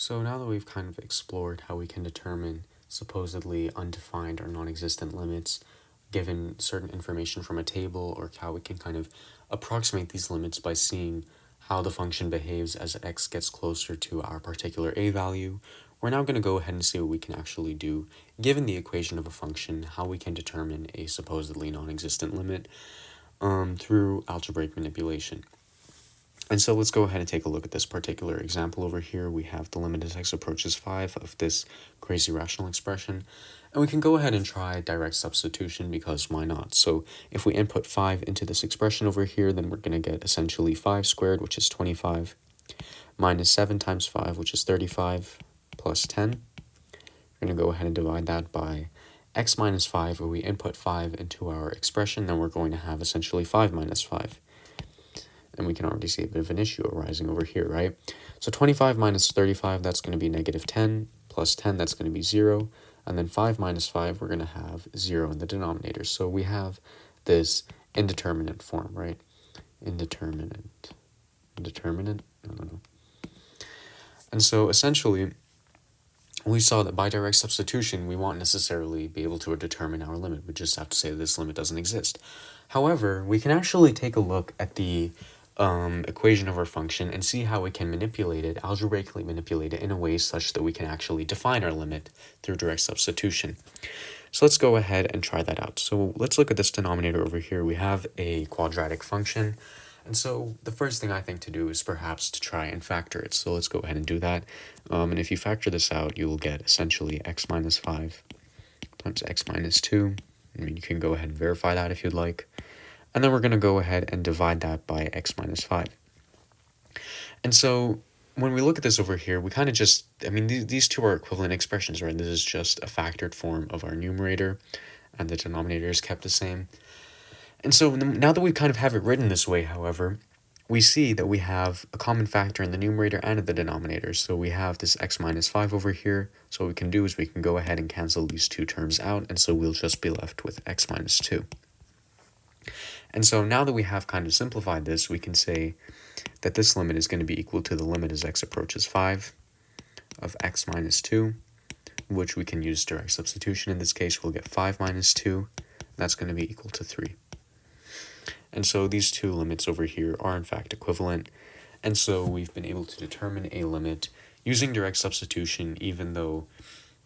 So now that we've kind of explored how we can determine supposedly undefined or non-existent limits given certain information from a table, or how we can kind of approximate these limits by seeing how the function behaves as x gets closer to our particular a value, we're now going to go ahead and see what we can actually do given the equation of a function, how we can determine a supposedly non-existent limit through algebraic manipulation. And so let's go ahead and take a look at this particular example over here. We have the limit as x approaches 5 of this crazy rational expression. And we can go ahead and try direct substitution because why not? So if we input 5 into this expression over here, then we're going to get essentially 5 squared, which is 25, minus 7 times 5, which is 35, plus 10. We're going to go ahead and divide that by x minus 5, where we input 5 into our expression, then we're going to have essentially 5 minus 5. And we can already see a bit of an issue arising over here, right? So 25 minus 35, that's going to be negative 10, plus 10, that's going to be 0. And then 5 minus 5, we're going to have 0 in the denominator. So we have this indeterminate form, right? Indeterminate. I don't know. And so essentially, we saw that by direct substitution, we won't necessarily be able to determine our limit. We just have to say that this limit doesn't exist. However, we can actually take a look at the equation of our function and see how we can manipulate it, algebraically manipulate it in a way such that we can actually define our limit through direct substitution. So let's go ahead and try that out. So let's look at this denominator over here. We have a quadratic function. And so the first thing I think to do is perhaps to try and factor it. So let's go ahead and do that. And if you factor this out, you will get essentially x minus 5 times x minus 2. I mean, you can go ahead and verify that if you'd like. And then we're going to go ahead and divide that by x minus 5. And so when we look at this over here, we kind of just, I mean, these two are equivalent expressions, right? This is just a factored form of our numerator, and the denominator is kept the same. And so now that we kind of have it written this way, however, we see that we have a common factor in the numerator and in the denominator. So we have this x minus 5 over here. So what we can do is we can go ahead and cancel these two terms out, and so we'll just be left with x minus 2. And so now that we have kind of simplified this, we can say that this limit is going to be equal to the limit as x approaches 5 of x minus 2, which we can use direct substitution. In this case, we'll get 5 minus 2. That's going to be equal to 3. And so these two limits over here are in fact equivalent. And so we've been able to determine a limit using direct substitution, even though,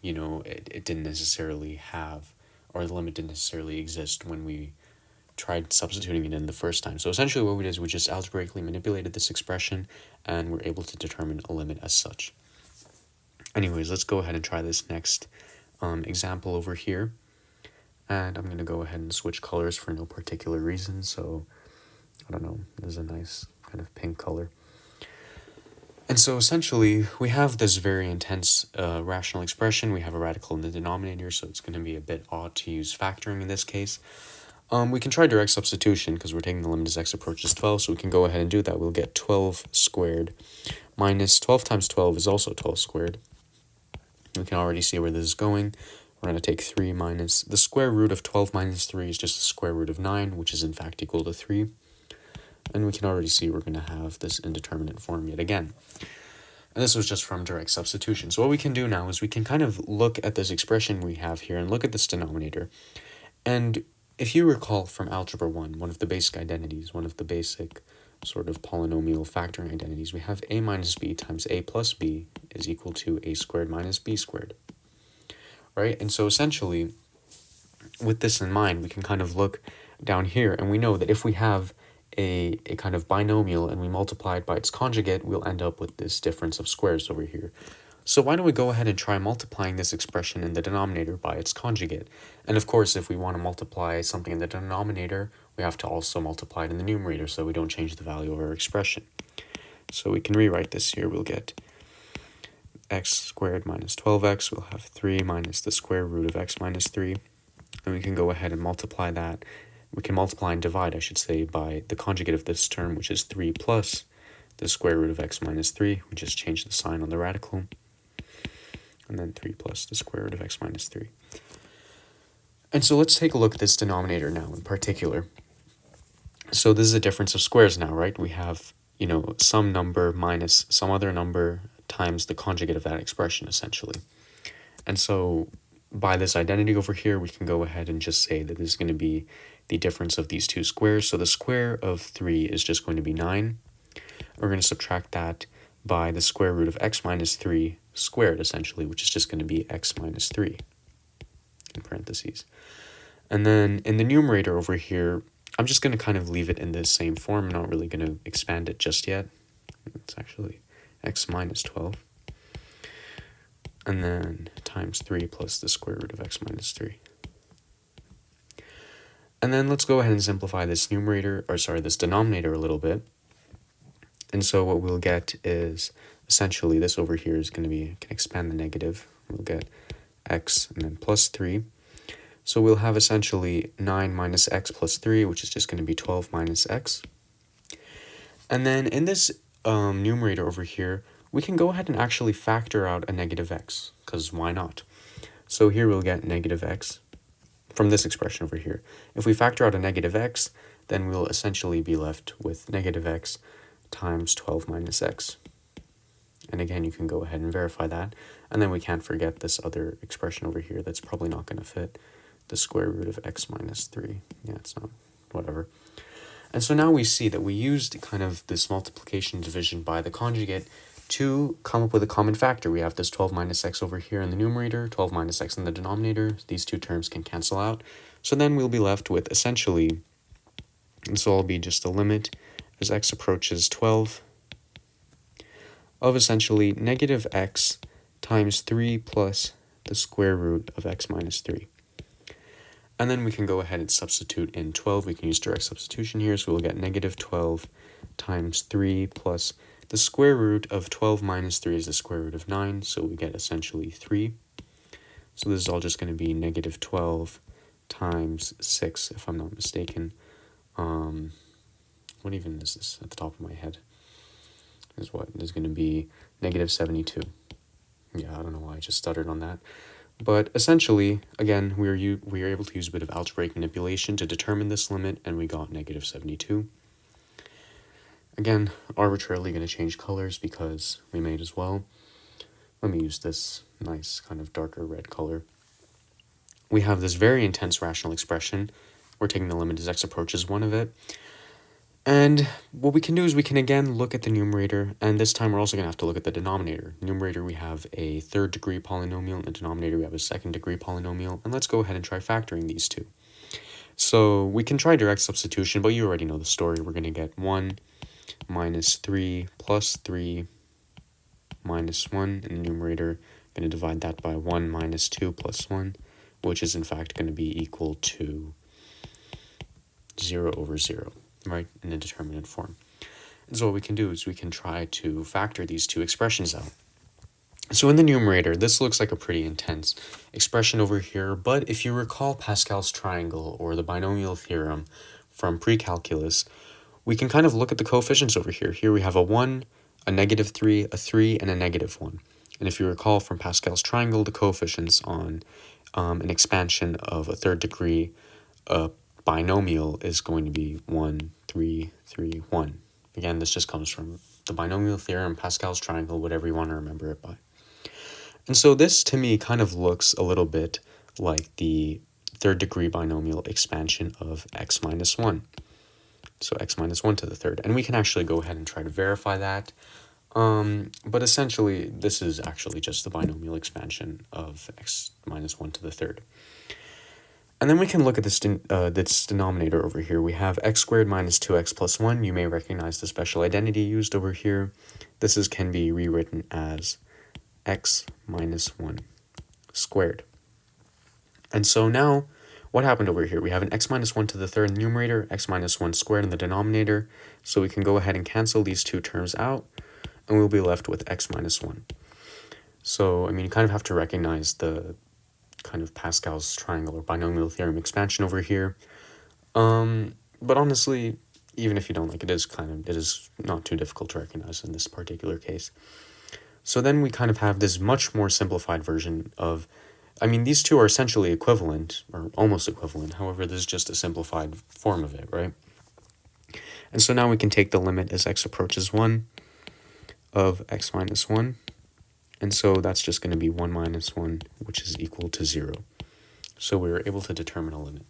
you know, it didn't necessarily have, or the limit didn't necessarily exist when we tried substituting it in the first time. So essentially what we did is we just algebraically manipulated this expression and we're able to determine a limit as such. Anyways, let's go ahead and try this next example over here. And I'm going to go ahead and switch colors for no particular reason. So, I don't know, this is a nice kind of pink color. And so essentially, we have this very intense rational expression. We have a radical in the denominator, so it's going to be a bit odd to use factoring in this case. We can try direct substitution because we're taking the limit as x approaches 12, so we can go ahead and do that. We'll get 12 squared minus 12 times 12 is also 12 squared. We can already see where this is going. We're going to take 3 minus, the square root of 12 minus 3 is just the square root of 9, which is in fact equal to 3. And we can already see we're going to have this indeterminate form yet again. And this was just from direct substitution. So what we can do now is we can kind of look at this expression we have here and look at this denominator. And if you recall from Algebra 1, one of the basic identities, one of the basic sort of polynomial factoring identities, we have a minus b times a plus b is equal to a squared minus b squared. Right? And so essentially, with this in mind, we can kind of look down here, and we know that if we have a kind of binomial and we multiply it by its conjugate, we'll end up with this difference of squares over here. So why don't we go ahead and try multiplying this expression in the denominator by its conjugate? And of course, if we want to multiply something in the denominator, we have to also multiply it in the numerator so we don't change the value of our expression. So we can rewrite this here. We'll get x squared minus 12x. We'll have 3 minus the square root of x minus 3. And we can go ahead and multiply that. We can multiply and divide, I should say, by the conjugate of this term, which is 3 plus the square root of x minus 3. We just change the sign on the radical. And then 3 plus the square root of x minus 3. And so let's take a look at this denominator now in particular. So this is a difference of squares now, right? We have, you know, some number minus some other number times the conjugate of that expression, essentially. And so by this identity over here, we can go ahead and just say that this is going to be the difference of these two squares. So the square of 3 is just going to be 9. We're going to subtract that by the square root of x minus 3 squared, essentially, which is just going to be x minus 3 in parentheses. And then in the numerator over here, I'm just going to kind of leave it in this same form. I'm not really going to expand it just yet. It's actually x minus 12. And then times 3 plus the square root of x minus 3. And then let's go ahead and simplify this this denominator a little bit. And so what we'll get is essentially this over here is going to be, can expand the negative. We'll get x and then plus 3. So we'll have essentially 9 minus x plus 3, which is just going to be 12 minus x. And then in this numerator over here, we can go ahead and actually factor out a negative x, because why not? So here we'll get negative x from this expression over here. If we factor out a negative x, then we'll essentially be left with negative x times 12 minus x. And again, you can go ahead and verify that. And then we can't forget this other expression over here that's probably not going to fit, the square root of x minus 3. Yeah, it's not, whatever. And so now we see that we used kind of this multiplication division by the conjugate to come up with a common factor. We have this 12 minus x over here in the numerator, 12 minus x in the denominator. These two terms can cancel out. So then we'll be left with essentially, and so it'll be just a limit as x approaches 12 of essentially negative x times 3 plus the square root of x minus 3. And then we can go ahead and substitute in 12. We can use direct substitution here, so we'll get negative 12 times 3 plus the square root of 12 minus 3 is the square root of 9, so we get essentially 3. So this is all just going to be negative 12 times 6, if I'm not mistaken. What even is this at the top of my head? Is what is going to be negative 72. Yeah, I don't know why I just stuttered on that. But essentially, again, we are able to use a bit of algebraic manipulation to determine this limit, and we got negative 72. Again, arbitrarily going to change colors because we might as well. Let me use this nice kind of darker red color. We have this very intense rational expression. We're taking the limit as x approaches 1 of it. And what we can do is we can again look at the numerator, and this time we're also going to have to look at the denominator. Numerator, we have a third degree polynomial, and the denominator, we have a second degree polynomial, and let's go ahead and try factoring these two. So we can try direct substitution, but you already know the story. We're going to get 1 minus 3 plus 3 minus 1 in the numerator. Going to divide that by 1 minus 2 plus 1, which is in fact going to be equal to 0 over 0. Right, in a determinate form. And so what we can do is we can try to factor these two expressions out. So in the numerator, this looks like a pretty intense expression over here, but if you recall Pascal's triangle or the binomial theorem from pre-calculus, we can kind of look at the coefficients over here. Here we have a 1, a negative 3, a 3, and a negative 1. And if you recall from Pascal's triangle, the coefficients on an expansion of a third degree binomial is going to be 1, 3, 3, 1. Again, this just comes from the binomial theorem, Pascal's triangle, whatever you want to remember it by. And so this, to me, kind of looks a little bit like the third degree binomial expansion of x minus 1. So x minus 1 to the third. And we can actually go ahead and try to verify that. But essentially, this is actually just the binomial expansion of x minus 1 to the third. And then we can look at this denominator over here. We have x squared minus 2x plus 1. You may recognize the special identity used over here. This can be rewritten as x minus 1 squared. And so now, what happened over here? We have an x minus 1 to the third in the numerator, x minus 1 squared in the denominator. So we can go ahead and cancel these two terms out, and we'll be left with x minus 1. So, I mean, you kind of have to recognize the kind of Pascal's triangle or binomial theorem expansion over here. But honestly, even if you don't like it, it is not too difficult to recognize in this particular case. So then we kind of have this much more simplified version of, I mean, these two are essentially equivalent, or almost equivalent. However, this is just a simplified form of it, right? And so now we can take the limit as x approaches 1 of x minus 1. And so that's just going to be 1 minus 1, which is equal to 0. So we were able to determine a limit.